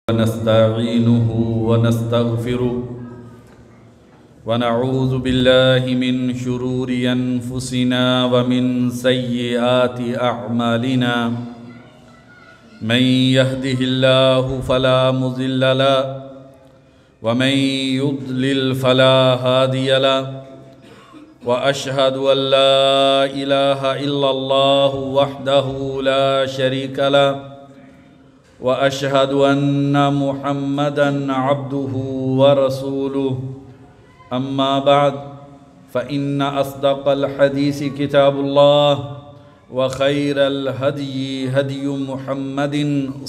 ونستعينه ونستغفره ونعوذ بالله من شرور أنفسنا ومن سيئات أعمالنا من يهده الله فلا مضل له ومن يضلل فلا هادي له وأشهد أن لا إله إلا الله وحده لا شريك له وأشهد أن محمدًا عبده ورسوله أما بعد فإن أصدق الحديث كتاب الله وخير الهدي هدي محمد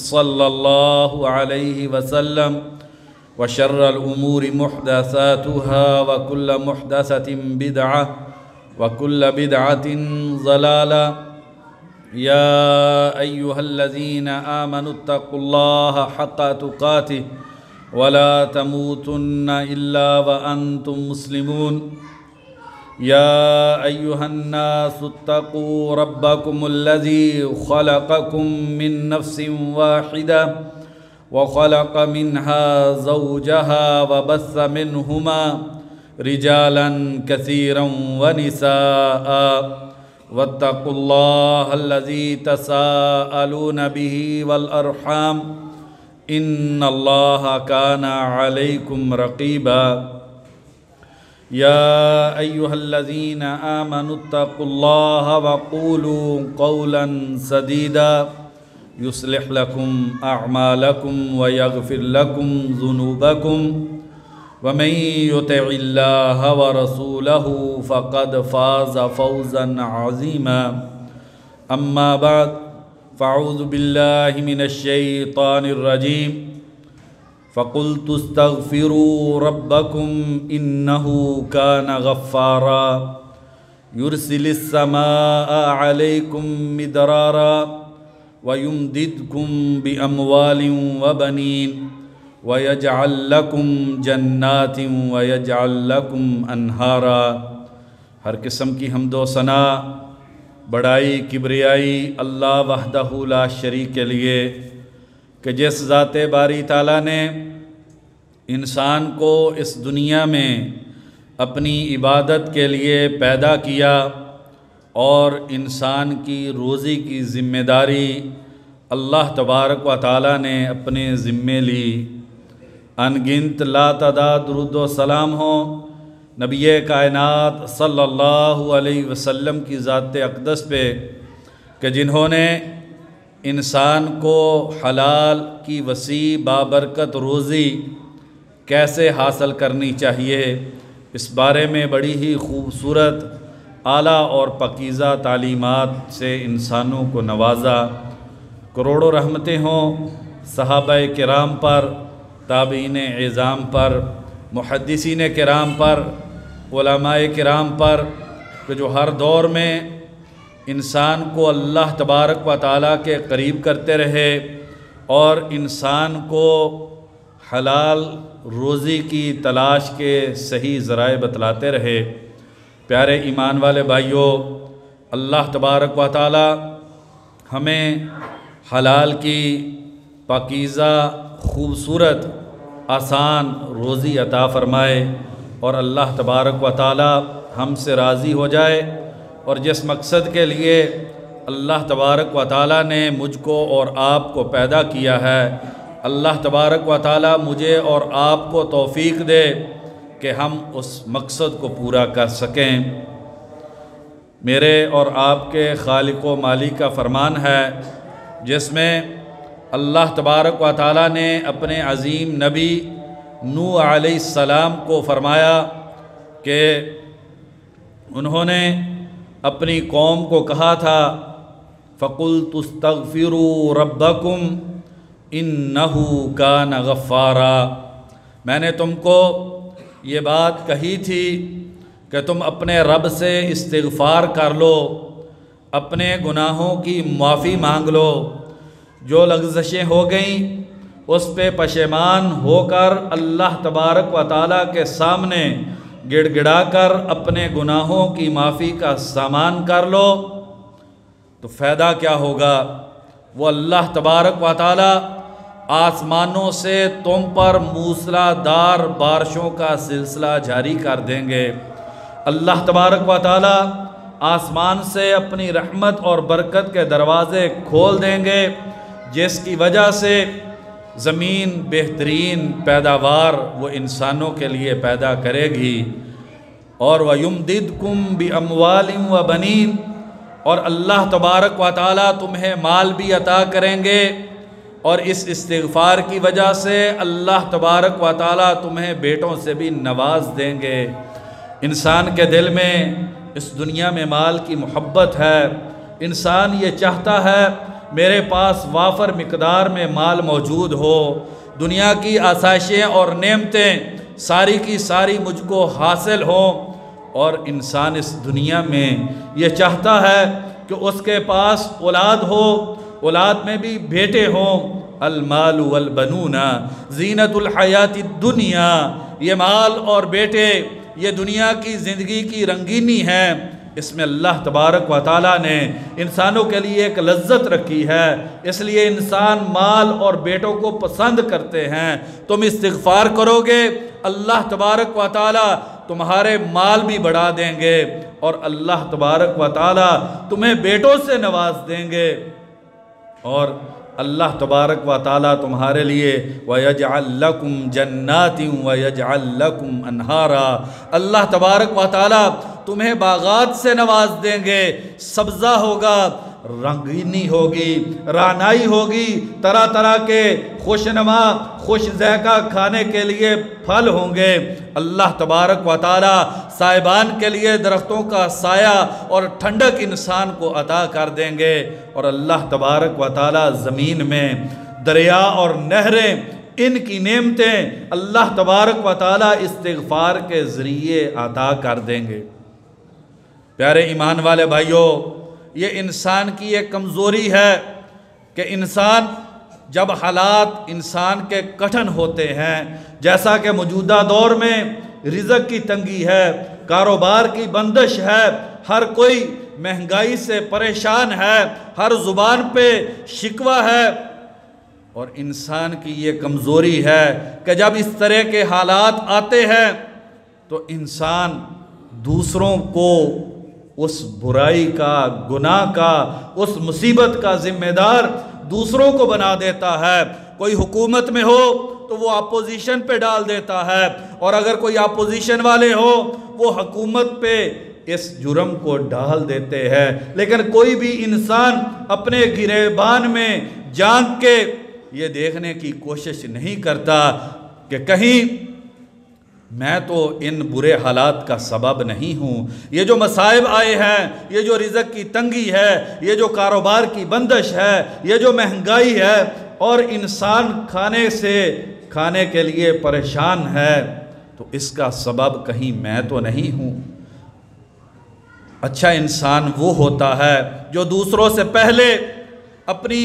صلى الله عليه وسلم وشر الأمور محدثاتها وكل محدثة بدعة وكل بدعة ضلالة يا أيها الذين آمنوا اتقوا الله حق تقاته ولا تموتن إلا وأنتم مسلمون يا أيها الناس اتقوا ربكم الذي خلقكم من نفس واحدة وخلق منها زوجها وبث منهما رجالا كثيرا ونساء واتقوا الله الذي تساءلون به والأرحام إن الله كان عليكم رقيبا يا أيها الذين آمنوا اتقوا الله وقولوا قولا سديدا يصلح لكم أعمالكم ويغفر لكم ذنوبكم ومن يطع الله ورسوله فقد فاز فوزا عظيما أما بعد فأعوذ بالله من الشيطان الرجيم فقلت استغفروا ربكم إنه كان غفارا يرسل السماء عليكم مدرارا ويمددكم بأموال وبنين وَيَجْعَلْ لَكُمْ جَنَّاتٍ وَيَجْعَلْ لَكُمْ أَنْهَارًا۔ ہر قسم کی حمد و ثنا بڑائی کبریائی اللہ وحدہ لا شریک کے لیے کہ جس ذات باری تعالیٰ نے انسان کو اس دنیا میں اپنی عبادت کے لیے پیدا کیا اور انسان کی روزی کی ذمہ داری اللہ تبارک و تعالیٰ نے اپنے ذمے لی۔ ان گنت لا تعداد درود و سلام ہوں نبی کائنات صلی اللہ علیہ وسلم کی ذات اقدس پہ کہ جنہوں نے انسان کو حلال کی وسیع بابرکت روزی کیسے حاصل کرنی چاہیے اس بارے میں بڑی ہی خوبصورت اعلیٰ اور پاکیزہ تعلیمات سے انسانوں کو نوازا۔ کروڑوں رحمتیں ہوں صحابہ کرام پر، تابعین اعظام پر، محدثین کرام پر، علماء کرام پر کہ جو ہر دور میں انسان کو اللہ تبارک و تعالیٰ کے قریب کرتے رہے اور انسان کو حلال روزی کی تلاش کے صحیح ذرائع بتلاتے رہے۔ پیارے ایمان والے بھائیوں، اللہ تبارک و تعالیٰ ہمیں حلال کی پاکیزہ خوبصورت آسان روزی عطا فرمائے اور اللہ تبارک و تعالی ہم سے راضی ہو جائے، اور جس مقصد کے لیے اللہ تبارک و تعالی نے مجھ کو اور آپ کو پیدا کیا ہے، اللہ تبارک و تعالی مجھے اور آپ کو توفیق دے کہ ہم اس مقصد کو پورا کر سکیں۔ میرے اور آپ کے خالق و مالک کا فرمان ہے جس میں اللہ تبارک و تعالیٰ نے اپنے عظیم نبی نوح علیہ السلام کو فرمایا کہ انہوں نے اپنی قوم کو کہا تھا فَقُلْتُ اسْتَغْفِرُوا رَبَّكُمْ إِنَّهُ كَانَ غَفَّارًا۔ میں نے تم کو یہ بات کہی تھی کہ تم اپنے رب سے استغفار کر لو، اپنے گناہوں کی معافی مانگ لو، جو لغزشیں ہو گئیں اس پہ پشیمان ہو کر اللہ تبارک و تعالیٰ کے سامنے گڑ گڑا کر اپنے گناہوں کی معافی کا سامان کر لو تو فائدہ کیا ہوگا؟ وہ اللہ تبارک و تعالی آسمانوں سے تم پر موسلادھار بارشوں کا سلسلہ جاری کر دیں گے۔ اللہ تبارک و تعالی آسمان سے اپنی رحمت اور برکت کے دروازے کھول دیں گے، جس کی وجہ سے زمین بہترین پیداوار وہ انسانوں کے لیے پیدا کرے گی۔ اور وَيُمْدِدْكُمْ بِأَمْوَالٍ وَبَنِينَ، اور اللہ تبارک و تعالیٰ تمہیں مال بھی عطا کریں گے، اور اس استغفار کی وجہ سے اللہ تبارک و تعالیٰ تمہیں بیٹوں سے بھی نواز دیں گے۔ انسان کے دل میں اس دنیا میں مال کی محبت ہے، انسان یہ چاہتا ہے میرے پاس وافر مقدار میں مال موجود ہو، دنیا کی آسائشیں اور نعمتیں ساری کی ساری مجھ کو حاصل ہوں، اور انسان اس دنیا میں یہ چاہتا ہے کہ اس کے پاس اولاد ہو، اولاد میں بھی بیٹے ہوں۔ المال والبنون زینت الحیات الدنیا، یہ مال اور بیٹے یہ دنیا کی زندگی کی رنگینی ہے، اس میں اللہ تبارک و تعالیٰ نے انسانوں کے لیے ایک لذت رکھی ہے، اس لیے انسان مال اور بیٹوں کو پسند کرتے ہیں۔ تم استغفار کرو گے، اللہ تبارک و تعالیٰ تمہارے مال بھی بڑھا دیں گے، اور اللہ تبارک و تعالیٰ تمہیں بیٹوں سے نواز دیں گے، اور اللہ تبارک و تعالیٰ تمہارے لیے وَيَجْعَلْ لَكُمْ جَنَّاتٍ وَيَجْعَلْ لَكُمْ أَنْهَارًا، اللہ تبارک و تعالیٰ تمہیں باغات سے نواز دیں گے، سبزہ ہوگا، رنگینی ہوگی، رعنائی ہوگی، طرح طرح کے خوشنما خوش ذائقہ کھانے کے لیے پھل ہوں گے۔ اللہ تبارک و تعالیٰ صاحبان کے لیے درختوں کا سایہ اور ٹھنڈک انسان کو عطا کر دیں گے، اور اللہ تبارک و تعالیٰ زمین میں دریا اور نہریں، ان کی نعمتیں اللہ تبارک و تعالیٰ استغفار کے ذریعے عطا کر دیں گے۔ پیارے ایمان والے بھائیوں، یہ انسان کی ایک کمزوری ہے کہ انسان جب حالات انسان کے کٹھن ہوتے ہیں، جیسا کہ موجودہ دور میں رزق کی تنگی ہے، کاروبار کی بندش ہے، ہر کوئی مہنگائی سے پریشان ہے، ہر زبان پہ شکوہ ہے، اور انسان کی یہ کمزوری ہے کہ جب اس طرح کے حالات آتے ہیں تو انسان دوسروں کو اس برائی کا، گناہ کا، اس مصیبت کا ذمہ دار دوسروں کو بنا دیتا ہے۔ کوئی حکومت میں ہو تو وہ اپوزیشن پہ ڈال دیتا ہے، اور اگر کوئی اپوزیشن والے ہو وہ حکومت پہ اس جرم کو ڈال دیتے ہیں۔ لیکن کوئی بھی انسان اپنے گریبان میں جھانک کے یہ دیکھنے کی کوشش نہیں کرتا کہ کہیں میں تو ان برے حالات کا سبب نہیں ہوں، یہ جو مصائب آئے ہیں، یہ جو رزق کی تنگی ہے، یہ جو کاروبار کی بندش ہے، یہ جو مہنگائی ہے، اور انسان کھانے کے لیے پریشان ہے، تو اس کا سبب کہیں میں تو نہیں ہوں۔ اچھا انسان وہ ہوتا ہے جو دوسروں سے پہلے اپنی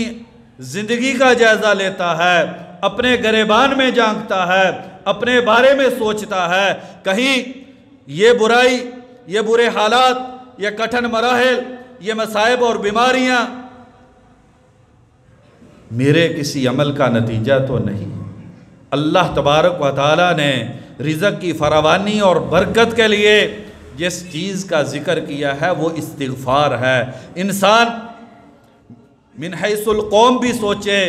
زندگی کا جائزہ لیتا ہے، اپنے گریبان میں جھانکتا ہے، اپنے بارے میں سوچتا ہے، کہیں یہ برائی، یہ برے حالات، یہ کٹھن مراحل، یہ مصائب اور بیماریاں میرے کسی عمل کا نتیجہ تو نہیں۔ اللہ تبارک و تعالیٰ نے رزق کی فراوانی اور برکت کے لیے جس چیز کا ذکر کیا ہے وہ استغفار ہے۔ انسان من حیث القوم بھی سوچے،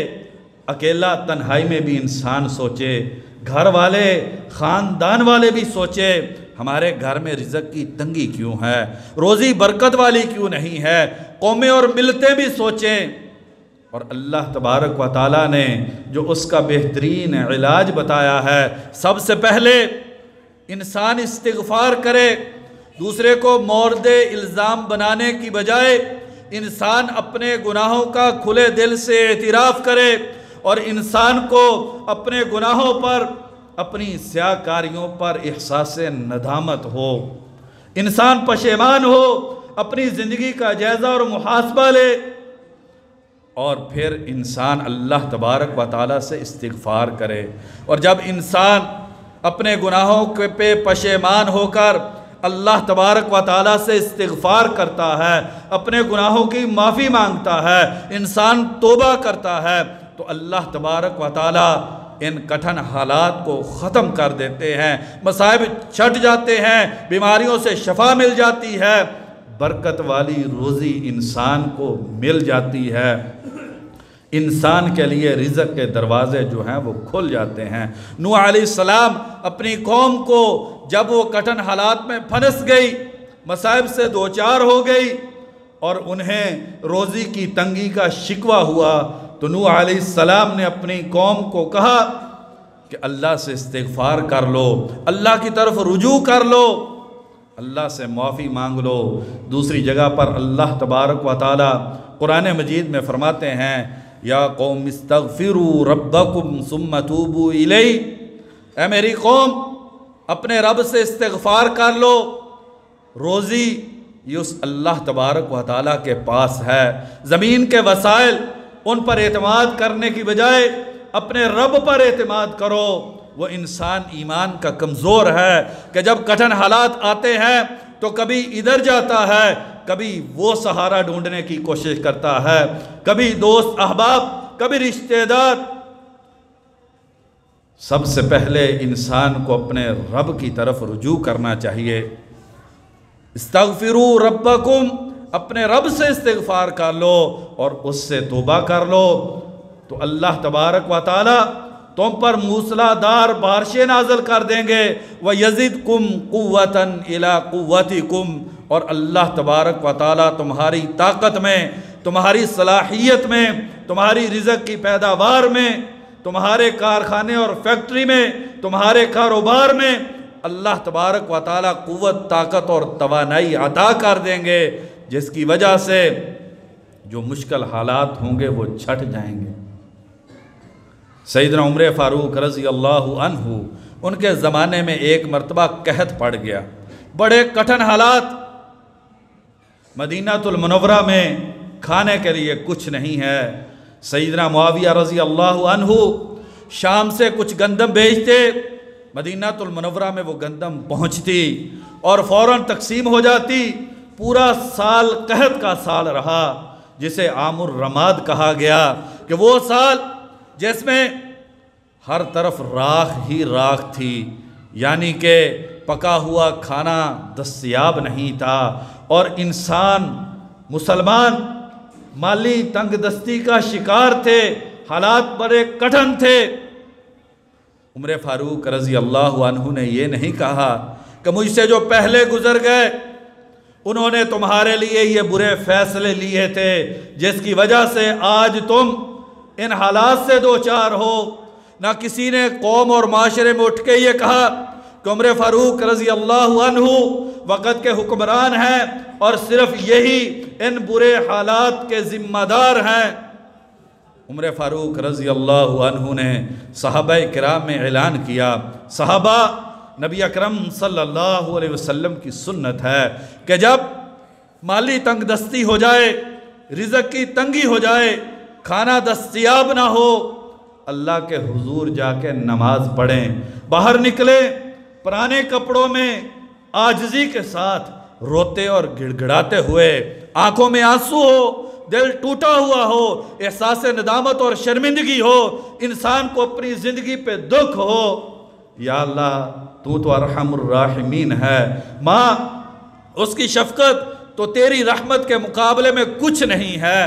اکیلا تنہائی میں بھی انسان سوچے، گھر والے خاندان والے بھی سوچے ہمارے گھر میں رزق کی تنگی کیوں ہے، روزی برکت والی کیوں نہیں ہے، قومیں اور ملتیں بھی سوچیں۔ اور اللہ تبارک و تعالیٰ نے جو اس کا بہترین علاج بتایا ہے، سب سے پہلے انسان استغفار کرے، دوسرے کو مورد الزام بنانے کی بجائے انسان اپنے گناہوں کا کھلے دل سے اعتراف کرے، اور انسان کو اپنے گناہوں پر، اپنی سیاکاریوں پر احساس ندامت ہو، انسان پشیمان ہو، اپنی زندگی کا جائزہ اور محاسبہ لے، اور پھر انسان اللہ تبارک و تعالیٰ سے استغفار کرے۔ اور جب انسان اپنے گناہوں پہ پشیمان ہو کر اللہ تبارک و تعالیٰ سے استغفار کرتا ہے، اپنے گناہوں کی معافی مانگتا ہے، انسان توبہ کرتا ہے، تو اللہ تبارک و تعالی ان کٹھن حالات کو ختم کر دیتے ہیں، مصائب چھٹ جاتے ہیں، بیماریوں سے شفا مل جاتی ہے، برکت والی روزی انسان کو مل جاتی ہے، انسان کے لیے رزق کے دروازے جو ہیں وہ کھل جاتے ہیں۔ نوح علیہ السلام اپنی قوم کو جب وہ کٹھن حالات میں پھنس گئی، مصائب سے دوچار ہو گئی اور انہیں روزی کی تنگی کا شکوہ ہوا، تو نوح علیہ السلام نے اپنی قوم کو کہا کہ اللہ سے استغفار کر لو، اللہ کی طرف رجوع کر لو، اللہ سے معافی مانگ لو۔ دوسری جگہ پر اللہ تبارک و تعالی قرآن مجید میں فرماتے ہیں یا قوم استغفروا ربکم ثم توبوا الیہ، اے میری قوم اپنے رب سے استغفار کر لو، روزی یہ اس اللہ تبارک و تعالیٰ کے پاس ہے، زمین کے وسائل ان پر اعتماد کرنے کی بجائے اپنے رب پر اعتماد کرو۔ وہ انسان ایمان کا کمزور ہے کہ جب کٹھن حالات آتے ہیں تو کبھی ادھر جاتا ہے، کبھی وہ سہارا ڈھونڈنے کی کوشش کرتا ہے، کبھی دوست احباب، کبھی رشتہ دار۔ سب سے پہلے انسان کو اپنے رب کی طرف رجوع کرنا چاہیے۔ استغفروا ربکم، اپنے رب سے استغفار کر لو اور اس سے توبہ کر لو، تو اللہ تبارک و تعالی تم پر موسلا دار بارشیں نازل کر دیں گے، وَيَزِدْكُمْ قُوَّةً إِلَىٰ قُوَّتِكُمْ، اور اللہ تبارک و تعالی تمہاری طاقت میں، تمہاری صلاحیت میں، تمہاری رزق کی پیداوار میں، تمہارے کارخانے اور فیکٹری میں، تمہارے کاروبار میں اللہ تبارک و تعالی قوت، طاقت اور توانائی عطا کر دیں گے، جس کی وجہ سے جو مشکل حالات ہوں گے وہ چھٹ جائیں گے۔ سیدنا عمر فاروق رضی اللہ عنہ، ان کے زمانے میں ایک مرتبہ قحط پڑ گیا، بڑے کٹھن حالات، مدینہ المنورہ میں کھانے کے لیے کچھ نہیں ہے۔ سیدنا معاویہ رضی اللہ عنہ شام سے کچھ گندم بھیجتے، مدینہ المنورہ میں وہ گندم پہنچتی اور فوراً تقسیم ہو جاتی۔ پورا سال قحط کا سال رہا، جسے عام الرماد کہا گیا، کہ وہ سال جس میں ہر طرف راکھ ہی راکھ تھی، یعنی کہ پکا ہوا کھانا دستیاب نہیں تھا، اور انسان مسلمان مالی تنگ دستی کا شکار تھے، حالات بڑے کٹھن تھے۔ عمر فاروق رضی اللہ عنہ نے یہ نہیں کہا کہ مجھ سے جو پہلے گزر گئے انہوں نے تمہارے لیے یہ برے فیصلے لیے تھے جس کی وجہ سے آج تم ان حالات سے دوچار ہو۔ نہ کسی نے قوم اور معاشرے میں اٹھ کے یہ کہا کہ عمر فاروق رضی اللہ عنہ وقت کے حکمران ہیں اور صرف یہی ان برے حالات کے ذمہ دار ہیں۔ عمر فاروق رضی اللہ عنہ نے صحابہ کرام میں اعلان کیا، صحابہ، نبی اکرم صلی اللہ علیہ وسلم کی سنت ہے کہ جب مالی تنگ دستی ہو جائے، رزق کی تنگی ہو جائے، کھانا دستیاب نہ ہو، اللہ کے حضور جا کے نماز پڑھیں، باہر نکلیں پرانے کپڑوں میں عاجزی کے ساتھ، روتے اور گڑ گڑاتے ہوئے، آنکھوں میں آنسو ہو، دل ٹوٹا ہوا ہو، احساس ندامت اور شرمندگی ہو، انسان کو اپنی زندگی پہ دکھ ہو۔ یا اللہ تو ارحم الراحمین ہے، ماں اس کی شفقت تو تیری رحمت کے مقابلے میں کچھ نہیں ہے،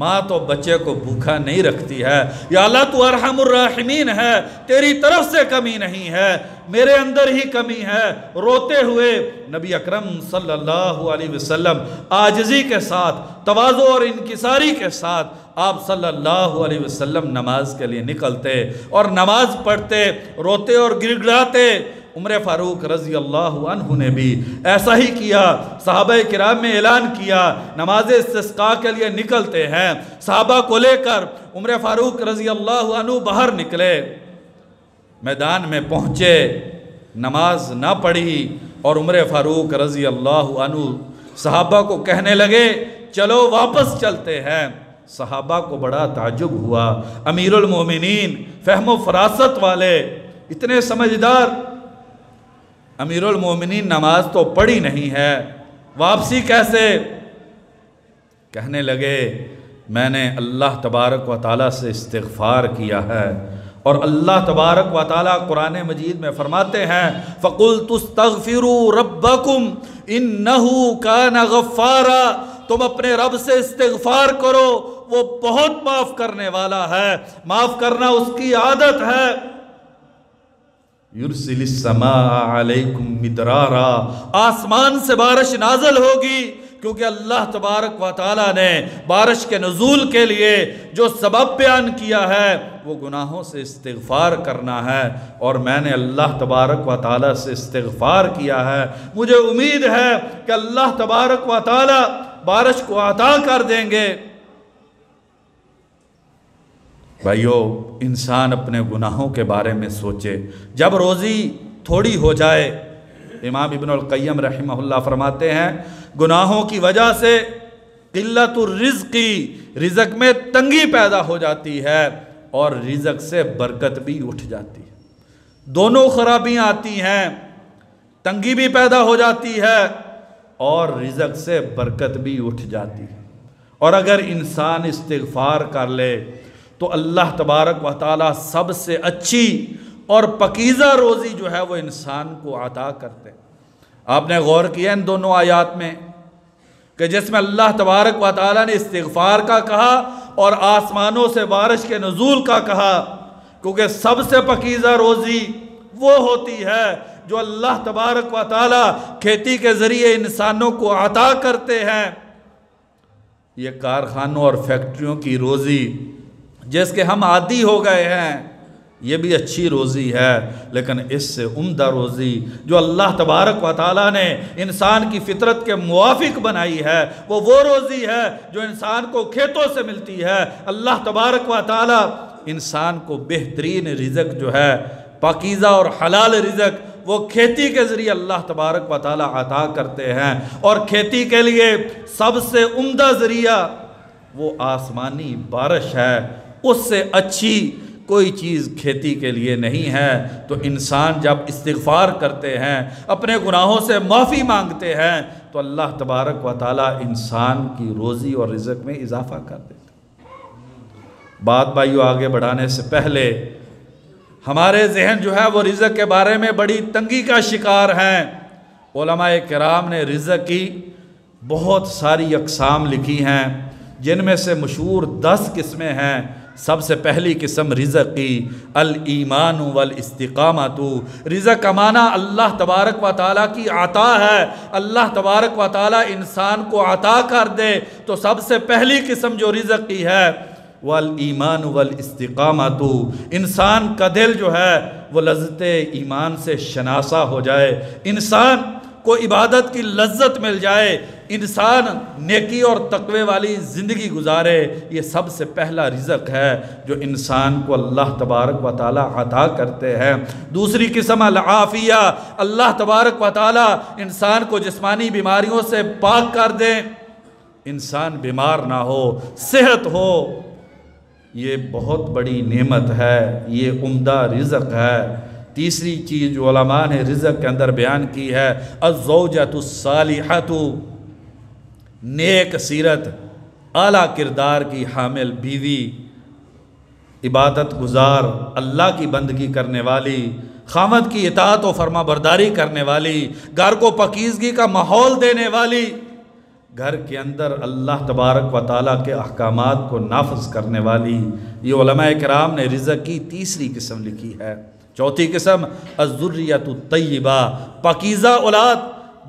ماں تو بچے کو بھوکا نہیں رکھتی ہے، یا اللہ تو ارحم الراحمین ہے، تیری طرف سے کمی نہیں ہے، میرے اندر ہی کمی ہے۔ روتے ہوئے نبی اکرم صلی اللہ علیہ وسلم عاجزی کے ساتھ، تواضع اور انکساری کے ساتھ آپ صلی اللہ علیہ وسلم نماز کے لیے نکلتے اور نماز پڑھتے، روتے اور گڑ گڑاتے۔ عمر فاروق رضی اللہ عنہ نے بھی ایسا ہی کیا، صحابہ کرام میں اعلان کیا، نماز استسقاء کے لیے نکلتے ہیں، صحابہ کو لے کر عمر فاروق رضی اللہ عنہ باہر نکلے، میدان میں پہنچے، نماز نہ پڑھی، اور عمر فاروق رضی اللہ عنہ صحابہ کو کہنے لگے چلو واپس چلتے ہیں۔ صحابہ کو بڑا تعجب ہوا، امیر المومنین، فہم و فراست والے، اتنے سمجھدار، امیر المومنین نماز تو پڑھی نہیں ہے، واپسی کیسے؟ کہنے لگے میں نے اللہ تبارک و تعالیٰ سے استغفار کیا ہے، اور اللہ تبارک و تعالیٰ قرآن مجید میں فرماتے ہیں فَقُلْتُ اسْتَغْفِرُوا رَبَّكُمْ إِنَّهُ كَانَ غَفَّارًا، تم اپنے رب سے استغفار کرو، وہ بہت معاف کرنے والا ہے، معاف کرنا اس کی عادت ہے۔ یرسل السماء علیکم مدرارا، آسمان سے بارش نازل ہوگی، کیونکہ اللہ تبارک و تعالیٰ نے بارش کے نزول کے لیے جو سبب بیان کیا ہے وہ گناہوں سے استغفار کرنا ہے، اور میں نے اللہ تبارک و تعالیٰ سے استغفار کیا ہے۔ مجھے امید ہے کہ اللہ تبارک و تعالیٰ بارش کو عطا کر دیں گے۔ بھائیو، انسان اپنے گناہوں کے بارے میں سوچے۔ جب روزی تھوڑی ہو جائے، امام ابن القیم رحمہ اللہ فرماتے ہیں گناہوں کی وجہ سے قلت الرزقی، رزق میں تنگی پیدا ہو جاتی ہے، اور رزق سے برکت بھی اٹھ جاتی ہے۔ دونوں خرابیاں آتی ہیں، تنگی بھی پیدا ہو جاتی ہے اور رزق سے برکت بھی اٹھ جاتی ہے۔ اور اگر انسان استغفار کر لے تو اللہ تبارک و تعالیٰ سب سے اچھی اور پاکیزہ روزی جو ہے وہ انسان کو عطا کرتے ہیں۔ آپ نے غور کیا ان دونوں آیات میں کہ جس میں اللہ تبارک و تعالیٰ نے استغفار کا کہا اور آسمانوں سے بارش کے نزول کا کہا، کیونکہ سب سے پاکیزہ روزی وہ ہوتی ہے جو اللہ تبارک و تعالیٰ کھیتی کے ذریعے انسانوں کو عطا کرتے ہیں۔ یہ کارخانوں اور فیکٹریوں کی روزی جس کے ہم عادی ہو گئے ہیں، یہ بھی اچھی روزی ہے، لیکن اس سے عمدہ روزی جو اللہ تبارک و تعالیٰ نے انسان کی فطرت کے موافق بنائی ہے وہ روزی ہے جو انسان کو کھیتوں سے ملتی ہے۔ اللہ تبارک و تعالیٰ انسان کو بہترین رزق جو ہے، پاکیزہ اور حلال رزق، وہ کھیتی کے ذریعے اللہ تبارک و تعالیٰ عطا کرتے ہیں، اور کھیتی کے لیے سب سے عمدہ ذریعہ وہ آسمانی بارش ہے۔ اس سے اچھی کوئی چیز کھیتی کے لیے نہیں ہے۔ تو انسان جب استغفار کرتے ہیں، اپنے گناہوں سے معافی مانگتے ہیں، تو اللہ تبارک و تعالیٰ انسان کی روزی اور رزق میں اضافہ کر دیتے ہیں۔ بات بھائیو آگے بڑھانے سے پہلے ہمارے ذہن جو ہے وہ رزق کے بارے میں بڑی تنگی کا شکار ہیں۔ علماء کرام نے رزق کی بہت ساری اقسام لکھی ہیں، جن میں سے مشہور 10 قسمیں ہیں۔ سب سے پہلی قسم رزق کی الایمان والاستقامت، رزق کا معنی اللہ تبارک و تعالیٰ کی عطا ہے۔ اللہ تبارک و تعالیٰ انسان کو عطا کر دے تو سب سے پہلی قسم جو رزق کی ہے والایمان والاستقامت، انسان کا دل جو ہے وہ لذت ایمان سے شناسا ہو جائے، انسان کو عبادت کی لذت مل جائے، انسان نیکی اور تقوی والی زندگی گزارے۔ یہ سب سے پہلا رزق ہے جو انسان کو اللہ تبارک و تعالیٰ عطا کرتے ہیں۔ دوسری قسم العافیہ، اللہ تبارک و تعالیٰ انسان کو جسمانی بیماریوں سے پاک کر دیں، انسان بیمار نہ ہو، صحت ہو۔ یہ بہت بڑی نعمت ہے، یہ عمدہ رزق ہے۔ تیسری چیز جو علماء نے رزق کے اندر بیان کی ہے الزوجۃ الصالحۃ، نیک سیرت، اعلیٰ کردار کی حامل بیوی، عبادت گزار، اللہ کی بندگی کرنے والی، خامد کی اطاعت و فرما برداری کرنے والی، گھر کو پاکیزگی کا ماحول دینے والی، گھر کے اندر اللہ تبارک و تعالیٰ کے احکامات کو نافذ کرنے والی۔ یہ علماء کرام نے رزق کی تیسری قسم لکھی ہے۔ چوتھی قسم الذریۃ الطیبہ، پاکیزہ اولاد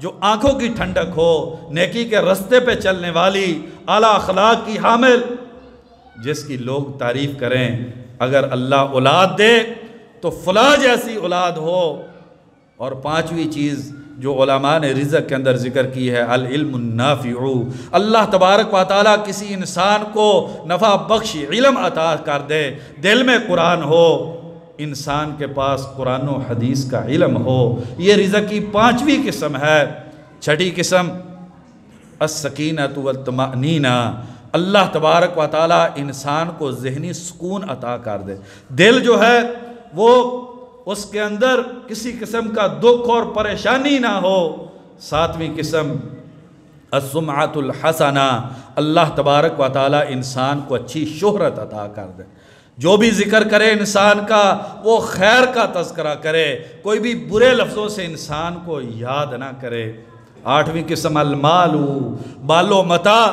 جو آنکھوں کی ٹھنڈک ہو، نیکی کے رستے پہ چلنے والی، اعلیٰ اخلاق کی حامل، جس کی لوگ تعریف کریں اگر اللہ اولاد دے تو فلاں جیسی اولاد ہو۔ اور پانچویں چیز جو علماء نے رزق کے اندر ذکر کی ہے العلم النافع، اللہ تبارک و تعالیٰ کسی انسان کو نفع بخش علم عطا کر دے، دل میں قرآن ہو، انسان کے پاس قرآن و حدیث کا علم ہو۔ یہ رزق کی پانچویں قسم ہے۔ چھٹی قسم السکینۃ والطمأنینہ، اللہ تبارک و تعالیٰ انسان کو ذہنی سکون عطا کر دے، دل جو ہے وہ اس کے اندر کسی قسم کا دکھ اور پریشانی نہ ہو۔ ساتویں قسم السمعۃ الحسنہ، اللہ تبارک و تعالیٰ انسان کو اچھی شہرت عطا کر دے۔ جو بھی ذکر کرے انسان کا وہ خیر کا تذکرہ کرے، کوئی بھی برے لفظوں سے انسان کو یاد نہ کرے۔ 8ویں قسم المال، بال و متاع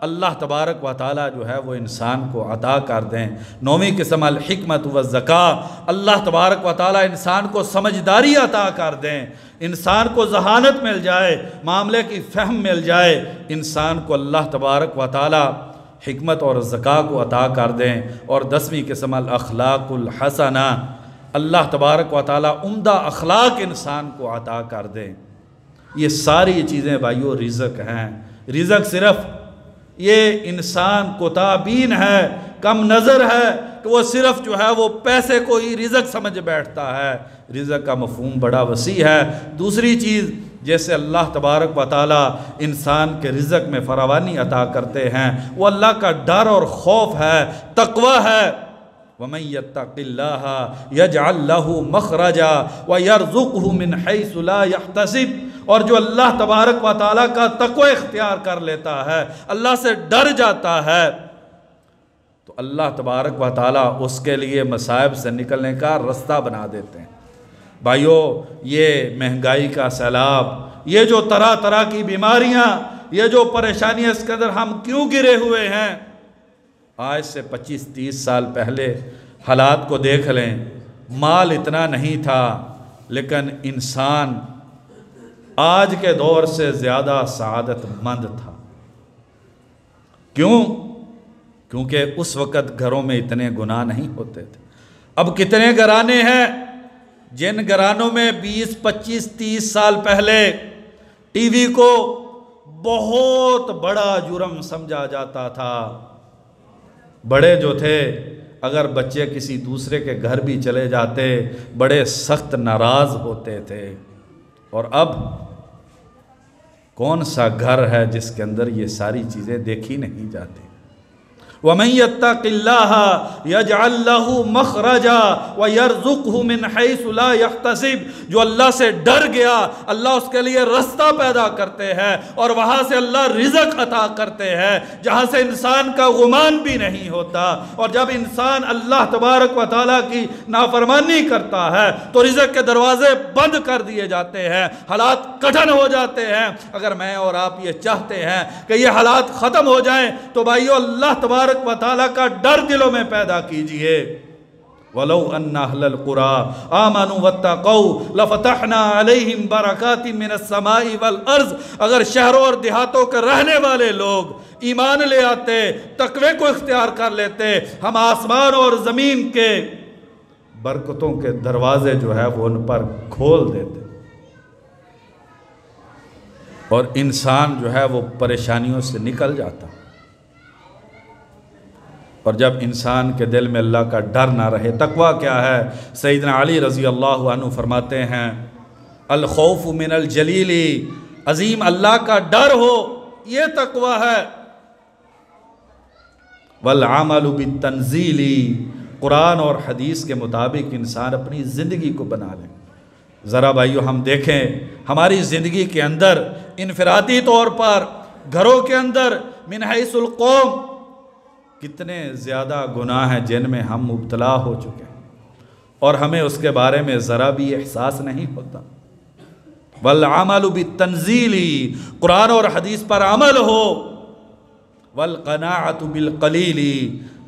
اللہ تبارک و تعالیٰ جو ہے وہ انسان کو عطا کر دیں۔ 9ویں قسم الحکمت والذکاء، اللہ تبارک و تعالیٰ انسان کو سمجھداری عطا کر دیں، انسان کو ذہانت مل جائے، معاملے کی فہم مل جائے، انسان کو اللہ تبارک و تعالیٰ حکمت اور ذکاء کو عطا کر دیں۔ اور 10ویں قسم الاخلاق الحسنہ، اللہ تبارک و تعالیٰ عمدہ اخلاق انسان کو عطا کر دیں۔ یہ ساری چیزیں بھائیو رزق ہیں۔ رزق صرف یہ انسان کوتاہبین ہے، کم نظر ہے کہ وہ صرف جو ہے وہ پیسے کو ہی رزق سمجھ بیٹھتا ہے۔ رزق کا مفہوم بڑا وسیع ہے۔ دوسری چیز، جیسے اللہ تبارک و تعالیٰ انسان کے رزق میں فراوانی عطا کرتے ہیں، وہ اللہ کا ڈر اور خوف ہے، تقوی ہے۔ وَمَن يَتَّقِ اللَّهَ يَجْعَل لَّهُ مَخْرَجًا وَيَرْزُقْهُ مِنْ حَيْثُ لَا يَحْتَسِبُ، اور جو اللہ تبارک و تعالیٰ کا تقوی اختیار کر لیتا ہے، اللہ سے ڈر جاتا ہے، تو اللہ تبارک و تعالیٰ اس کے لیے مصائب سے نکلنے کا رستہ بنا دیتے ہیں۔ بھائیو، یہ مہنگائی کا سیلاب، یہ جو طرح طرح کی بیماریاں، یہ جو پریشانیاں، اس کے اندر ہم کیوں گرے ہوئے ہیں؟ آج سے 25-30 سال پہلے حالات کو دیکھ لیں۔ مال اتنا نہیں تھا، لیکن انسان آج کے دور سے زیادہ سعادت مند تھا۔ کیوں؟ کیونکہ اس وقت گھروں میں اتنے گناہ نہیں ہوتے تھے۔ اب کتنے گھرانے ہیں جن گھرانوں میں 20-25-30 سال پہلے ٹی وی کو بہت بڑا جرم سمجھا جاتا تھا۔ بڑے جو تھے، اگر بچے کسی دوسرے کے گھر بھی چلے جاتے بڑے سخت ناراض ہوتے تھے۔ اور اب کون سا گھر ہے جس کے اندر یہ ساری چیزیں دیکھی نہیں جاتی؟ وَمَن يَتَّقِ اللَّهَ يَجْعَل لَّهُ مَخْرَجًا وَيَرْزُقْهُ مِنْ حَيْثُ لَا يَحْتَسِبُ، جو اللہ سے ڈر گیا، اللہ اس کے لیے رستہ پیدا کرتے ہیں اور وہاں سے اللہ رزق عطا کرتے ہیں جہاں سے انسان کا گمان بھی نہیں ہوتا۔ اور جب انسان اللہ تبارک و تعالیٰ کی نافرمانی کرتا ہے تو رزق کے دروازے بند کر دیے جاتے ہیں، حالات کٹھن ہو جاتے ہیں۔ اگر میں اور آپ یہ چاہتے ہیں کہ یہ حالات ختم ہو جائیں تو بھائیو اللہ تبارک و تعالیٰ کا ڈر دلوں میں پیدا کیجئے۔ وَلَوْ أَنَّ أَهْلَ الْقُرَىٰ آمَنُوا وَاتَّقَوْا لَفَتَحْنَا عَلَيْهِمْ بَرَكَاتٍ مِّنَ السَّمَاءِ وَالْأَرْضِ، اگر شہروں اور دیہاتوں کے رہنے والے لوگ ایمان لے آتے، تقوی کو اختیار کر لیتے، ہم آسمان اور زمین کے برکتوں کے دروازے جو ہے وہ ان پر کھول دیتے، اور انسان جو ہے وہ پریشانیوں سے نکل جاتا۔ اور جب انسان کے دل میں اللہ کا ڈر نہ رہے، تقوی کیا ہے؟ سیدنا علی رضی اللہ عنہ فرماتے ہیں، الخوف من الجلیل، عظیم اللہ کا ڈر ہو، یہ تقوی ہے۔ والعمل بالتنزیل، قرآن اور حدیث کے مطابق انسان اپنی زندگی کو بنا لے۔ ذرا بھائیو ہم دیکھیں ہماری زندگی کے اندر انفرادی طور پر گھروں کے اندر من حیث القوم کتنے زیادہ گناہ ہیں جن میں ہم مبتلا ہو چکے ہیں اور ہمیں اس کے بارے میں ذرا بھی احساس نہیں ہوتا۔ والعمل بالتنزیل، قرآن اور حدیث پر عمل ہو۔ والقناعۃ بالقلیل،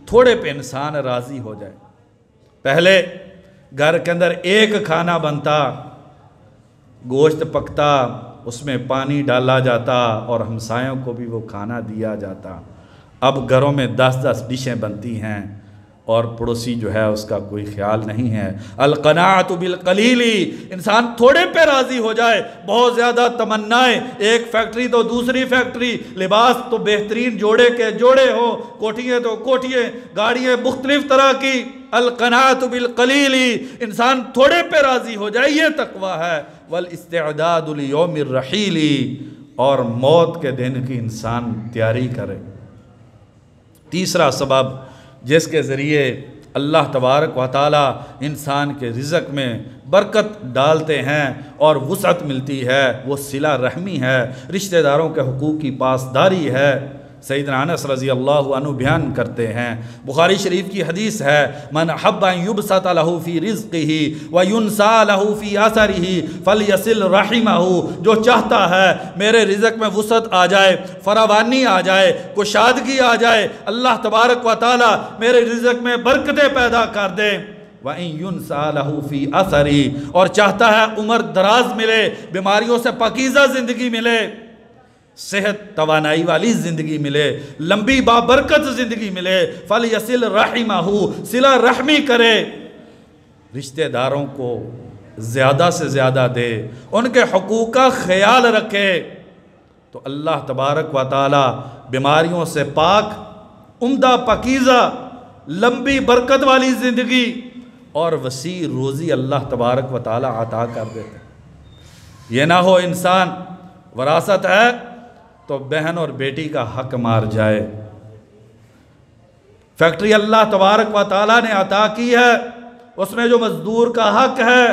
تھوڑے پہ انسان راضی ہو جائے۔ پہلے گھر کے اندر ایک کھانا بنتا، گوشت پکتا، اس میں پانی ڈالا جاتا اور ہمسایوں کو بھی وہ کھانا دیا جاتا۔ اب گھروں میں 10-10 ڈشیں بنتی ہیں اور پڑوسی جو ہے اس کا کوئی خیال نہیں ہے۔ القناعۃ بالقلیل، انسان تھوڑے پہ راضی ہو جائے، بہت زیادہ تمنائیں، ایک فیکٹری تو دوسری فیکٹری، لباس تو بہترین جوڑے کے جوڑے ہو، کوٹھیاں تو کوٹھیاں، گاڑیاں مختلف طرح کی۔ القناعۃ بالقلیل، انسان تھوڑے پہ راضی ہو جائے، یہ تقوی ہے۔ والاستعداد لیوم الرحیل، اور موت کے دن کی انسان تیاری کرے۔ تیسرا سبب جس کے ذریعے اللہ تبارک و تعالی انسان کے رزق میں برکت ڈالتے ہیں اور وسعت ملتی ہے، وہ صلہ رحمی ہے، رشتہ داروں کے حقوق کی پاسداری ہے۔ سیدنا انس رضی اللہ عنہ بیان کرتے ہیں، بخاری شریف کی حدیث ہے، من حب ان یبسط لہ فی رزقہ وینسا لہ فی اثرہ فلیصل رحمہ، جو چاہتا ہے میرے رزق میں وسعت آ جائے، فراوانی آ جائے، کشادگی آ جائے، اللہ تبارک و تعالی میرے رزق میں برکتیں پیدا کر دے، وَإِن يُنْسَى لَهُ فِي أَثَرِهِ، اور چاہتا ہے عمر دراز ملے، بیماریوں سے پاکیزہ زندگی ملے، صحت توانائی والی زندگی ملے، لمبی بابرکت زندگی ملے، فَلْيَصِلْ رَحِمَهُ، صلہ رحمی کرے، رشتہ داروں کو زیادہ سے زیادہ دے، ان کے حقوق کا خیال رکھے، تو اللہ تبارک و تعالی بیماریوں سے پاک، عمدہ پاکیزہ، لمبی برکت والی زندگی اور وسیع روزی اللہ تبارک و تعالی عطا کر دیتے۔ یہ نہ ہو انسان وراثت ہے تو بہن اور بیٹی کا حق مار جائے۔ فیکٹری اللہ تبارک و تعالی نے عطا کی ہے، اس میں جو مزدور کا حق ہے،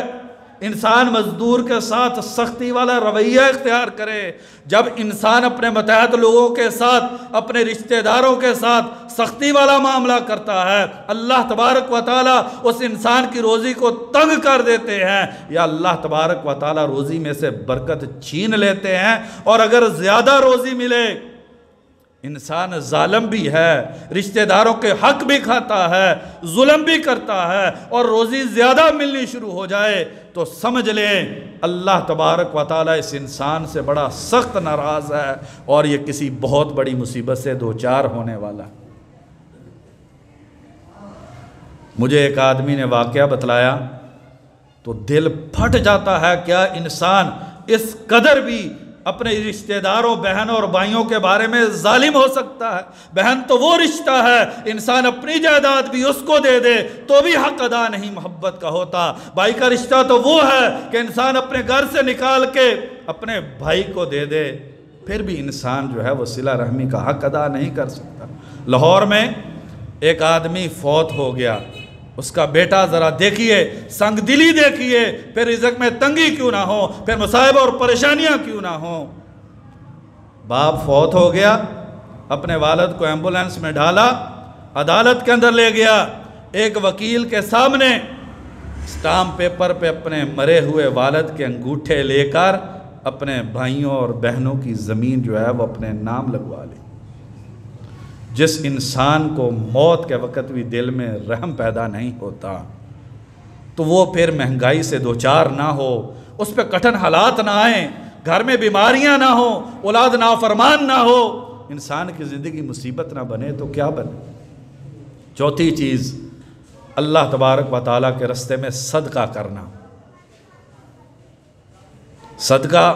انسان مزدور کے ساتھ سختی والا رویہ اختیار کرے۔ جب انسان اپنے متحد لوگوں کے ساتھ، اپنے رشتہ داروں کے ساتھ سختی والا معاملہ کرتا ہے، اللہ تبارک و تعالی اس انسان کی روزی کو تنگ کر دیتے ہیں، یا اللہ تبارک و تعالی روزی میں سے برکت چھین لیتے ہیں، اور اگر زیادہ روزی ملے، انسان ظالم بھی ہے، رشتہ داروں کے حق بھی کھاتا ہے، ظلم بھی کرتا ہے، اور روزی زیادہ ملنی شروع ہو جائے تو سمجھ لیں اللہ تبارک و تعالی اس انسان سے بڑا سخت ناراض ہے، اور یہ کسی بہت بڑی مصیبت سے دوچار ہونے والا ہے۔ مجھے ایک آدمی نے واقعہ بتلایا تو دل پھٹ جاتا ہے، کیا انسان اس قدر بھی اپنے رشتہ داروں، بہنوں اور بھائیوں کے بارے میں ظالم ہو سکتا ہے؟ بہن تو وہ رشتہ ہے، انسان اپنی جائیداد بھی اس کو دے دے تو بھی حق ادا نہیں محبت کا ہوتا۔ بھائی کا رشتہ تو وہ ہے کہ انسان اپنے گھر سے نکال کے اپنے بھائی کو دے دے، پھر بھی انسان جو ہے وہ صلہ رحمی کا حق ادا نہیں کر سکتا۔ لاہور میں ایک آدمی فوت ہو گیا، اس کا بیٹا، ذرا دیکھیے، سنگ دلی دیکھیے، پھر رزق میں تنگی کیوں نہ ہو، پھر مصائب اور پریشانیاں کیوں نہ ہوں۔ باپ فوت ہو گیا، اپنے والد کو ایمبولینس میں ڈالا، عدالت کے اندر لے گیا، ایک وکیل کے سامنے اسٹامپ پیپر پہ اپنے مرے ہوئے والد کے انگوٹھے لے کر اپنے بھائیوں اور بہنوں کی زمین جو ہے وہ اپنے نام لگوا لی۔ جس انسان کو موت کے وقت بھی دل میں رحم پیدا نہیں ہوتا، تو وہ پھر مہنگائی سے دوچار نہ ہو، اس پہ کٹھن حالات نہ آئیں، گھر میں بیماریاں نہ ہوں، اولاد نافرمان نہ ہو، انسان کی زندگی مصیبت نہ بنے تو کیا بنے؟ چوتھی چیز، اللہ تبارک و تعالیٰ کے راستے میں صدقہ کرنا۔ صدقہ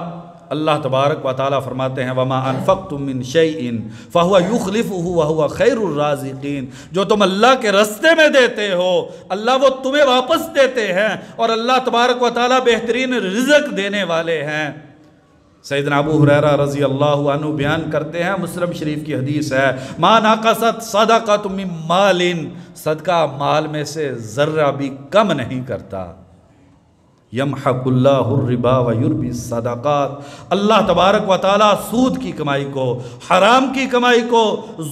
اللہ تبارک و تعالیٰ فرماتے ہیں وَمَا أَنفَقْتُم مِّن شَيْءٍ فَهُوَ يُخْلِفُهُ وَهُوَ خَيْرُ الرَّازِقِينَ، جو تم اللہ کے راستے میں دیتے ہو اللہ وہ تمہیں واپس دیتے ہیں، اور اللہ تبارک و تعالیٰ بہترین رزق دینے والے ہیں۔ سیدنا ابو ہریرہ رضی اللہ عنہ بیان کرتے ہیں، مسلم شریف کی حدیث ہے، مَا نَقَصَتْ صَدَقَةٌ مِّن مَالٍ، صدقہ مال میں سے ذرہ بھی کم نہیں کرتا۔ یمحق اللہ الربا ویربی الصدقات، اللہ تبارک و تعالیٰ سود کی کمائی کو، حرام کی کمائی کو،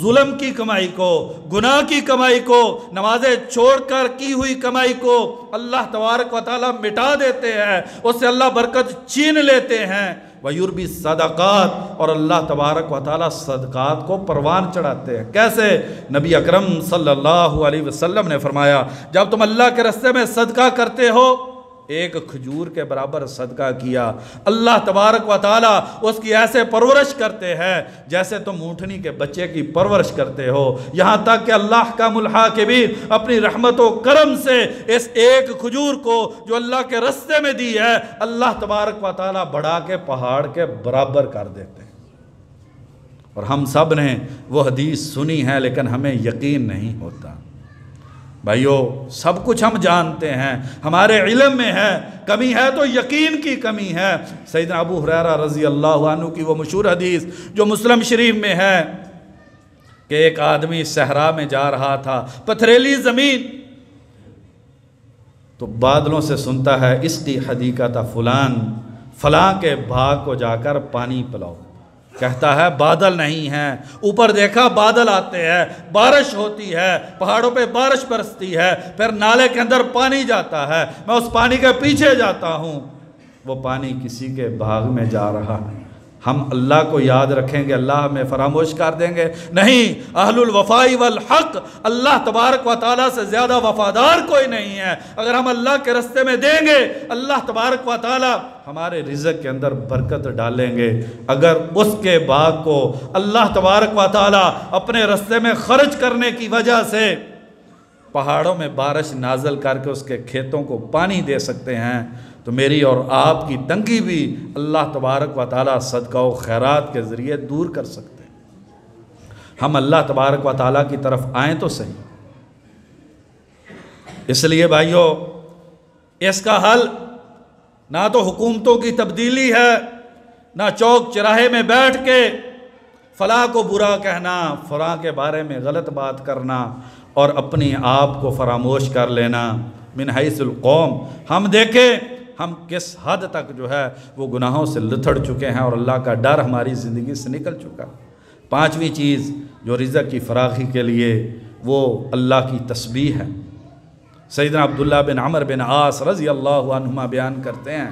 ظلم کی کمائی کو، گناہ کی کمائی کو، نمازیں چھوڑ کر کی ہوئی کمائی کو اللہ تبارک و تعالیٰ مٹا دیتے ہیں، اس سے اللہ برکت چھین لیتے ہیں۔ ویربی الصدقات، اور اللہ تبارک و تعالیٰ صدقات کو پروان چڑھاتے ہیں۔ کیسے؟ نبی اکرم صلی اللہ علیہ وسلم نے فرمایا، جب تم اللہ کے راستے میں صدقہ کرتے ہو، ایک کھجور کے برابر صدقہ کیا، اللہ تبارک و تعالیٰ اس کی ایسے پرورش کرتے ہیں جیسے تم اونٹنی کے بچے کی پرورش کرتے ہو، یہاں تک کہ اللہ احکم الحاکمین اپنی رحمت و کرم سے اس ایک کھجور کو جو اللہ کے راستے میں دی ہے، اللہ تبارک و تعالیٰ بڑھا کے پہاڑ کے برابر کر دیتے ہیں۔ اور ہم سب نے وہ حدیث سنی ہے لیکن ہمیں یقین نہیں ہوتا۔ بھائیو، سب کچھ ہم جانتے ہیں، ہمارے علم میں ہے، کمی ہے تو یقین کی کمی ہے۔ سیدنا ابو ہریرہ رضی اللہ عنہ کی وہ مشہور حدیث جو مسلم شریف میں ہے کہ ایک آدمی صحرا میں جا رہا تھا، پتھریلی زمین، تو بادلوں سے سنتا ہے اس کی حدیقت فلان، فلاں کے باغ کو جا کر پانی پلاؤ۔ کہتا ہے بادل نہیں ہیں، اوپر دیکھا بادل آتے ہیں، بارش ہوتی ہے، پہاڑوں پہ بارش برستی ہے، پھر نالے کے اندر پانی جاتا ہے، میں اس پانی کے پیچھے جاتا ہوں، وہ پانی کسی کے باغ میں جا رہا ہے۔ ہم اللہ کو یاد رکھیں گے، اللہ ہمیں فراموش کر دیں گے؟ نہیں، اہل الوفاء والحق، اللہ تبارک و تعالیٰ سے زیادہ وفادار کوئی نہیں ہے۔ اگر ہم اللہ کے رستے میں دیں گے، اللہ تبارک و تعالیٰ ہمارے رزق کے اندر برکت ڈالیں گے۔ اگر اس کے باغ کو اللہ تبارک و تعالیٰ اپنے رستے میں خرچ کرنے کی وجہ سے پہاڑوں میں بارش نازل کر کے اس کے کھیتوں کو پانی دے سکتے ہیں، تو میری اور آپ کی تنگی بھی اللہ تبارک و تعالیٰ صدقہ و خیرات کے ذریعے دور کر سکتے ہیں۔ ہم اللہ تبارک و تعالیٰ کی طرف آئیں تو صحیح۔ اس لیے بھائیو، اس کا حل نہ تو حکومتوں کی تبدیلی ہے، نہ چوک چراہے میں بیٹھ کے فلاں کو برا کہنا، فلاں کے بارے میں غلط بات کرنا اور اپنی آپ کو فراموش کر لینا۔ من حیث القوم، ہم دیکھیں ہم کس حد تک جو ہے وہ گناہوں سے لتھڑ چکے ہیں اور اللہ کا ڈر ہماری زندگی سے نکل چکا۔ پانچویں چیز جو رزق کی فراخی کے لیے، وہ اللہ کی تسبیح ہے۔ سیدنا عبداللہ بن عمر بن عاص رضی اللہ عنہما بیان کرتے ہیں،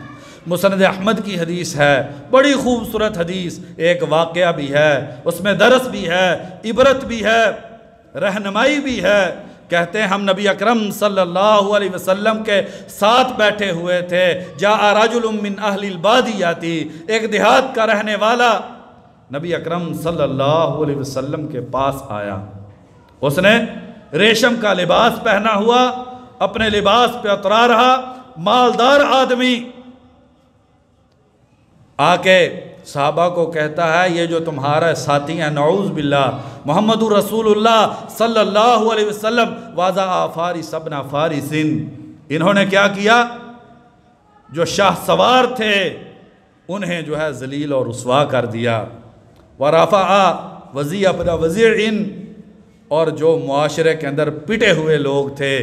مسند احمد کی حدیث ہے، بڑی خوبصورت حدیث، ایک واقعہ بھی ہے، اس میں درس بھی ہے، عبرت بھی ہے، رہنمائی بھی ہے۔ کہتے ہیں ہم نبی اکرم صلی اللہ علیہ وسلم کے ساتھ بیٹھے ہوئے تھے، جاء رجل من اہل البادیاتی، ایک دیہات کا رہنے والا نبی اکرم صلی اللہ علیہ وسلم کے پاس آیا۔ اس نے ریشم کا لباس پہنا ہوا، اپنے لباس پہ اترا رہا، مالدار آدمی آ کے صحابہ کو کہتا ہے یہ جو تمہارا ساتھی ہیں نعوذ باللہ محمد رسول اللہ صلی اللہ علیہ وسلم واضح فارس ابن فارسن، انہوں نے کیا کیا؟ جو شاہ سوار تھے انہیں جو ہے ذلیل اور رسوا کر دیا۔ ورفع وزیع ابن وزیع، اور جو معاشرے کے اندر پٹے ہوئے لوگ تھے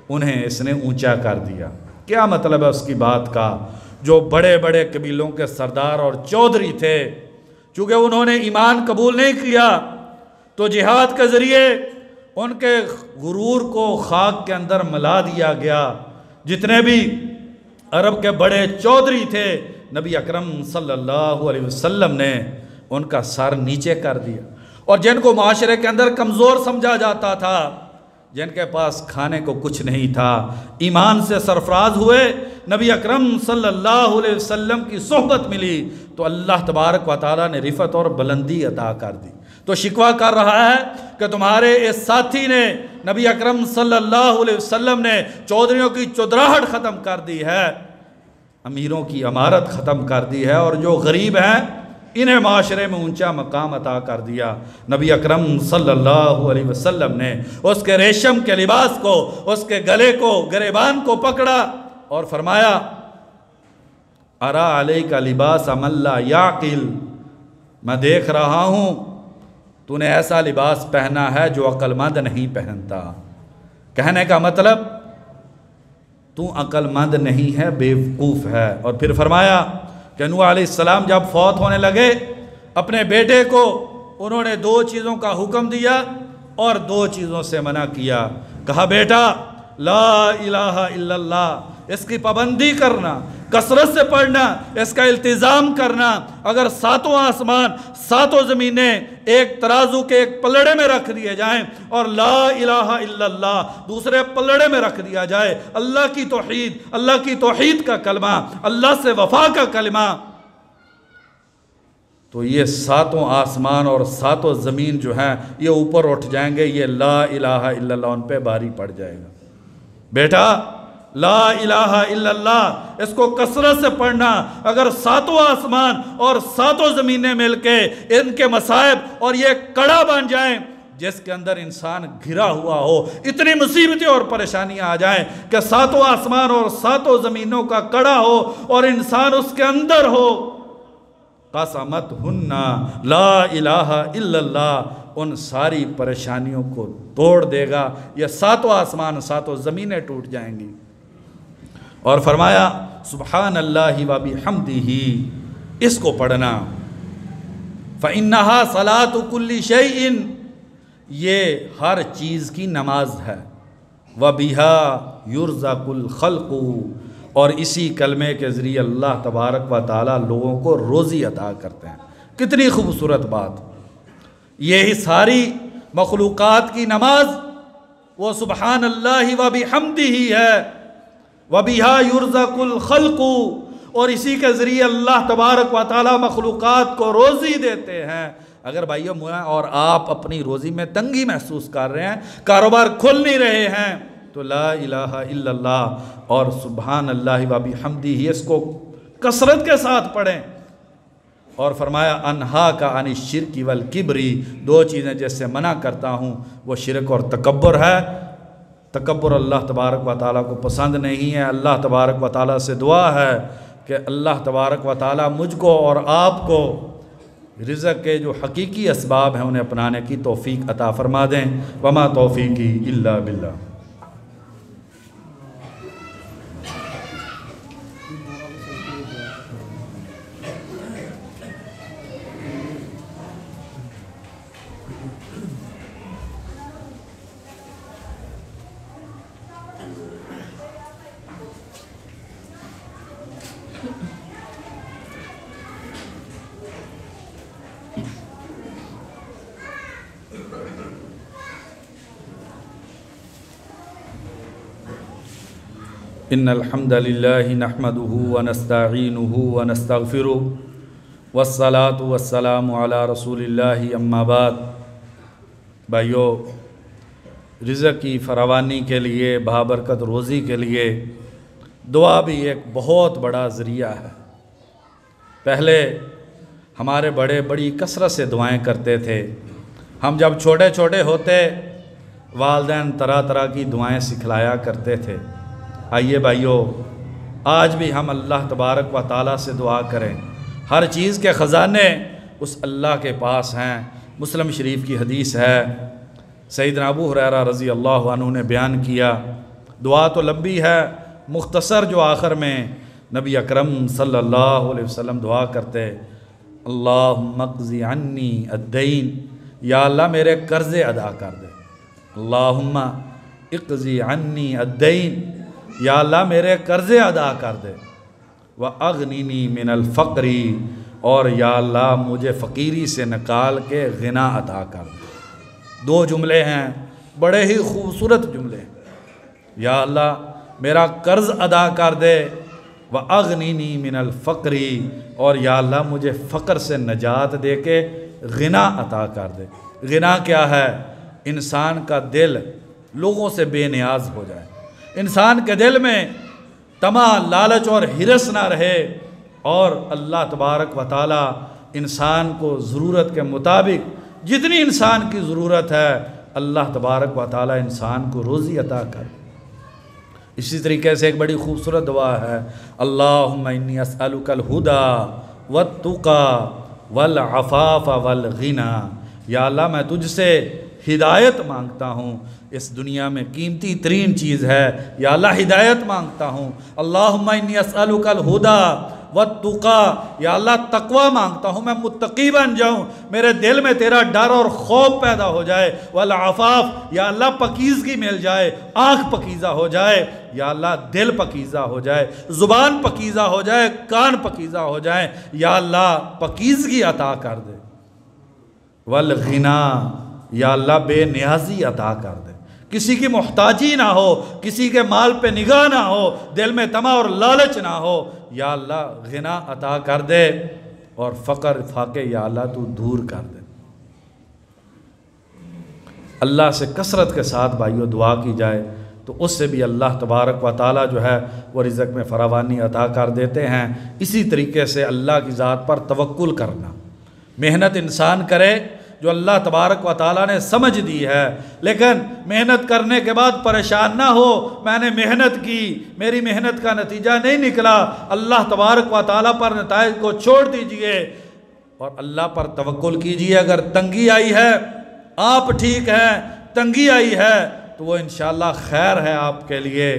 انہیں اس نے اونچا کر دیا۔ کیا مطلب ہے اس کی بات کا؟ جو بڑے بڑے قبیلوں کے سردار اور چودھری تھے، چونکہ انہوں نے ایمان قبول نہیں کیا تو جہاد کے ذریعے ان کے غرور کو خاک کے اندر ملا دیا گیا۔ جتنے بھی عرب کے بڑے چودھری تھے، نبی اکرم صلی اللہ علیہ وسلم نے ان کا سر نیچے کر دیا، اور جن کو معاشرے کے اندر کمزور سمجھا جاتا تھا، جن کے پاس کھانے کو کچھ نہیں تھا، ایمان سے سرفراز ہوئے، نبی اکرم صلی اللہ علیہ وسلم کی صحبت ملی تو اللہ تبارک و تعالیٰ نے رفعت اور بلندی عطا کر دی۔ تو شکوہ کر رہا ہے کہ تمہارے اس ساتھی نے، نبی اکرم صلی اللہ علیہ وسلم نے چودھریوں کی چودراہٹ ختم کر دی ہے، امیروں کی امارت ختم کر دی ہے، اور جو غریب ہیں انہیں معاشرے میں اونچا مقام عطا کر دیا۔ نبی اکرم صلی اللہ علیہ وسلم نے اس کے ریشم کے لباس کو، اس کے گلے کو، گریبان کو پکڑا اور فرمایا ارا علیک لباس من لا یعقل، میں دیکھ رہا ہوں تو نے ایسا لباس پہنا ہے جو عقل مند نہیں پہنتا۔ کہنے کا مطلب تو عقل مند نہیں ہے، بے وقوف ہے۔ اور پھر فرمایا کہ نوح علیہ السلام جب فوت ہونے لگے، اپنے بیٹے کو انہوں نے 2 چیزوں کا حکم دیا اور 2 چیزوں سے منع کیا۔ کہا بیٹا لا الہ الا اللہ، اس کی پابندی کرنا، کثرت سے پڑھنا، اس کا التزام کرنا۔ اگر 7 آسمان 7 زمینیں ایک ترازو کے ایک پلڑے میں رکھ دیے جائیں اور لا الہ الا اللہ دوسرے پلڑے میں رکھ دیا جائے، اللہ کی توحید کا کلمہ، اللہ سے وفا کا کلمہ، تو یہ 7 آسمان اور 7 زمین جو ہیں یہ اوپر اٹھ جائیں گے، یہ لا الہ الا اللہ ان پہ بھاری پڑ جائے گا۔ بیٹا لا الہ الا اللہ اس کو کثرت سے پڑھنا۔ اگر 7 آسمان اور 7 زمینیں مل کے ان کے مصائب اور یہ کڑا بن جائیں جس کے اندر انسان گھرا ہوا ہو، اتنی مصیبتیں اور پریشانیاں آ جائیں کہ 7 آسمان اور 7 زمینوں کا کڑا ہو اور انسان اس کے اندر ہو، قسمت ہننا لا الہ الا اللہ، ان ساری پریشانیوں کو توڑ دے گا۔ یہ 7 آسمان 7 زمینیں ٹوٹ جائیں گی۔ اور فرمایا سبحان اللہ و بحمدہ، اس کو پڑھنا، فإنہا صلاۃ کل شیء، یہ ہر چیز کی نماز ہے، وبہا یرزق الخلق، اور اسی کلمے کے ذریعے اللہ تبارک و تعالیٰ لوگوں کو روزی عطا کرتے ہیں۔ کتنی خوبصورت بات، یہی ساری مخلوقات کی نماز وہ سبحان اللہ و بحمدہ ہے، وبہا یرزق الخلق، اور اسی کے ذریعے اللہ تبارک و تعالیٰ مخلوقات کو روزی دیتے ہیں۔ اگر بھائیو میں اور آپ اپنی روزی میں تنگی محسوس کر رہے ہیں، کاروبار کھل نہیں رہے ہیں، تو لا الہ الا اللہ اور سبحان اللہ و بحمدہ اس کو کثرت کے ساتھ پڑھیں۔ اور فرمایا انہا کا عن الشرک والکبری، دو چیزیں جس سے منع کرتا ہوں وہ شرک اور تکبر ہے۔ تکبر اللہ تبارک و تعالیٰ کو پسند نہیں ہے۔ اللہ تبارک و تعالیٰ سے دعا ہے کہ اللہ تبارک و تعالیٰ مجھ کو اور آپ کو رزق کے جو حقیقی اسباب ہیں انہیں اپنانے کی توفیق عطا فرما دیں۔ وما توفیقی الا باللہ۔ ان الحمد للہ نحمده ونستعینه ونستغفره والصلاة والسلام علی رسول اللہ اما بعد۔ بھائیو، رزق کی فراوانی کے لیے، بابرکت روزی کے لیے دعا بھی ایک بہت بڑا ذریعہ ہے۔ پہلے ہمارے بڑے بڑی کثرت سے دعائیں کرتے تھے۔ ہم جب چھوٹے چھوٹے ہوتے والدین طرح طرح کی دعائیں سکھلایا کرتے تھے۔ آئیے بھائیو، آج بھی ہم اللہ تبارک و تعالیٰ سے دعا کریں۔ ہر چیز کے خزانے اس اللہ کے پاس ہیں۔ مسلم شریف کی حدیث ہے، سیدنا ابو ہریرہ رضی اللہ عنہ نے بیان کیا۔ دعا تو لمبی ہے، مختصر جو آخر میں نبی اکرم صلی اللہ علیہ وسلم دعا کرتے، اللہم اقضی عنی الدین، یا اللہ میرے قرضے ادا کر دے۔ اللہم اقضی عنی الدین، یا اللہ میرے قرضے ادا کر دے۔ وَأَغْنِنِي مِنَ الْفَقْرِ، اور یا اللہ مجھے فقیری سے نکال کے غنا عطا کر دے۔ دو جملے ہیں، بڑے ہی خوبصورت جملے۔ یا اللہ میرا قرض ادا کر دے، وَأَغْنِنِي مِنَ الْفَقْرِ، اور یا اللہ مجھے فقر سے نجات دے کے غنا عطا کر دے۔ غنا کیا ہے؟ انسان کا دل لوگوں سے بے نیاز ہو جائے، انسان کے دل میں طمع، لالچ اور ہرس نہ رہے، اور اللہ تبارک و تعالیٰ انسان کو ضرورت کے مطابق جتنی انسان کی ضرورت ہے اللہ تبارک و تعالیٰ انسان کو روزی عطا کر۔ اسی طریقے سے ایک بڑی خوبصورت دعا ہے، اللہم انی اسألک الہدی والتقی والعفاف والغنی، یا اللہ میں تجھ سے ہدایت مانگتا ہوں، اس دنیا میں قیمتی ترین چیز ہے، یا اللہ ہدایت مانگتا ہوں۔ اللہم انی اسألک الہدی والتقی، یا اللہ تقوی مانگتا ہوں، میں متقی بن جاؤں، میرے دل میں تیرا ڈر اور خوف پیدا ہو جائے۔ والعفاف، یا اللہ پاکیزگی مل جائے، آنکھ پاکیزہ ہو جائے، یا اللہ دل پاکیزہ ہو جائے، زبان پاکیزہ ہو جائے، کان پاکیزہ ہو جائیں، یا اللہ پاکیزگی عطا کر دے۔ والغنا، یا اللہ بے نیازی عطا کر دے، کسی کی محتاجی نہ ہو، کسی کے مال پہ نگاہ نہ ہو، دل میں طمع اور لالچ نہ ہو، یا اللہ غنا عطا کر دے، اور فقر فاقے یا اللہ تو دور کر دے۔ اللہ سے کثرت کے ساتھ بھائیو دعا کی جائے تو اس سے بھی اللہ تبارک و تعالیٰ جو ہے وہ رزق میں فراوانی عطا کر دیتے ہیں۔ اسی طریقے سے اللہ کی ذات پر توکل کرنا، محنت انسان کرے جو اللہ تبارک و تعالیٰ نے سمجھ دی ہے، لیکن محنت کرنے کے بعد پریشان نہ ہو، میں نے محنت کی، میری محنت کا نتیجہ نہیں نکلا، اللہ تبارک و تعالیٰ پر نتائج کو چھوڑ دیجئے اور اللہ پر توکل کیجئے۔ اگر تنگی آئی ہے، آپ ٹھیک ہیں، تنگی آئی ہے تو وہ انشاءاللہ خیر ہے آپ کے لیے۔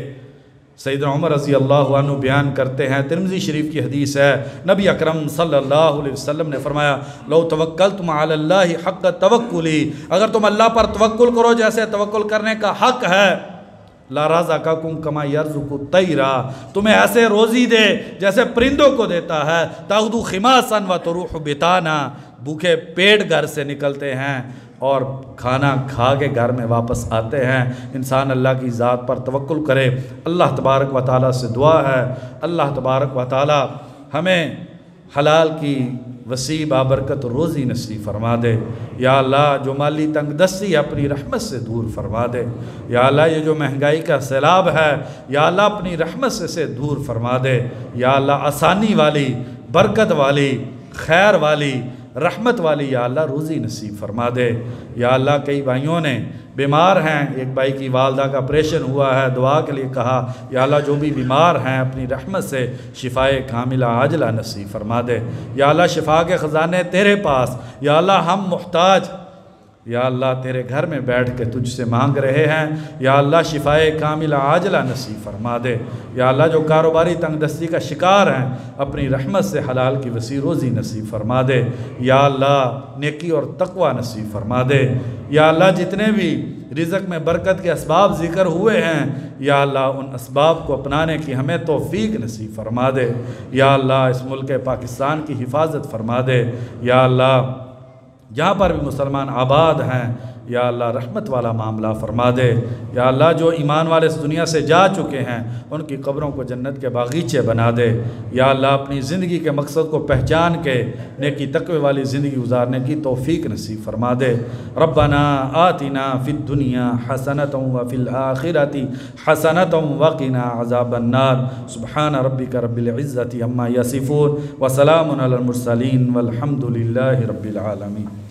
سیدنا عمر رضی اللہ عنہ بیان کرتے ہیں، ترمذی شریف کی حدیث ہے، نبی اکرم صلی اللہ علیہ وسلم نے فرمایا لو توکلتم علی اللہ حق توکلی، اگر تم اللہ پر توکل کرو جیسے توکل کرنے کا حق ہے، لا رزقکم کما یرزق الطیر، تمہیں ایسے روزی دے جیسے پرندوں کو دیتا ہے، تغدو خماسا و تروح بطانا، بھوکے پیٹ گھر سے نکلتے ہیں اور کھانا کھا کے گھر میں واپس آتے ہیں۔ انسان اللہ کی ذات پر توکل کرے۔ اللہ تبارک و تعالیٰ سے دعا ہے اللہ تبارک و تعالیٰ ہمیں حلال کی وسیع بابرکت روزی نصیب فرما دے۔ یا اللہ جو مالی تنگ دستی ہے اپنی رحمت سے دور فرما دے۔ یا اللہ یہ جو مہنگائی کا سیلاب ہے یا اللہ اپنی رحمت سے دور فرما دے۔ یا اللہ آسانی والی، برکت والی، خیر والی، رحمت والی یا اللہ روزی نصیب فرما دے۔ یا اللہ کئی بھائیوں نے بیمار ہیں، ایک بھائی کی والدہ کا آپریشن ہوا ہے، دعا کے لیے کہا، یا اللہ جو بھی بیمار ہیں اپنی رحمت سے شفائے کاملہ عاجلہ نصیب فرما دے۔ یا اللہ شفا کے خزانے تیرے پاس، یا اللہ ہم محتاج، یا اللہ تیرے گھر میں بیٹھ کے تجھ سے مانگ رہے ہیں، یا اللہ شفائے کاملہ عاجلہ نصیب فرما دے۔ یا اللہ جو کاروباری تنگ دستی کا شکار ہیں اپنی رحمت سے حلال کی وسیع روزی نصیب فرما دے۔ یا اللہ نیکی اور تقوی نصیب فرما دے۔ یا اللہ جتنے بھی رزق میں برکت کے اسباب ذکر ہوئے ہیں یا اللہ ان اسباب کو اپنانے کی ہمیں توفیق نصیب فرما دے۔ یا اللہ اس ملک پاکستان کی حفاظت فرما دے۔ یا اللہ جہاں پر بھی مسلمان آباد ہیں یا اللہ رحمت والا معاملہ فرما دے۔ یا اللہ جو ایمان والے اس دنیا سے جا چکے ہیں ان کی قبروں کو جنت کے باغیچے بنا دے۔ یا اللہ اپنی زندگی کے مقصد کو پہچان کے نیکی تقوی والی زندگی گزارنے کی توفیق نصیب فرما دے۔ ربنا آتنا فی الدنیا حسنۃ وفی الآخرۃ حسنۃ وقنا عذاب النار۔ سبحان ربک رب العزۃ عما یصفون وسلام علی المرسلین والحمد للہ رب العالمین۔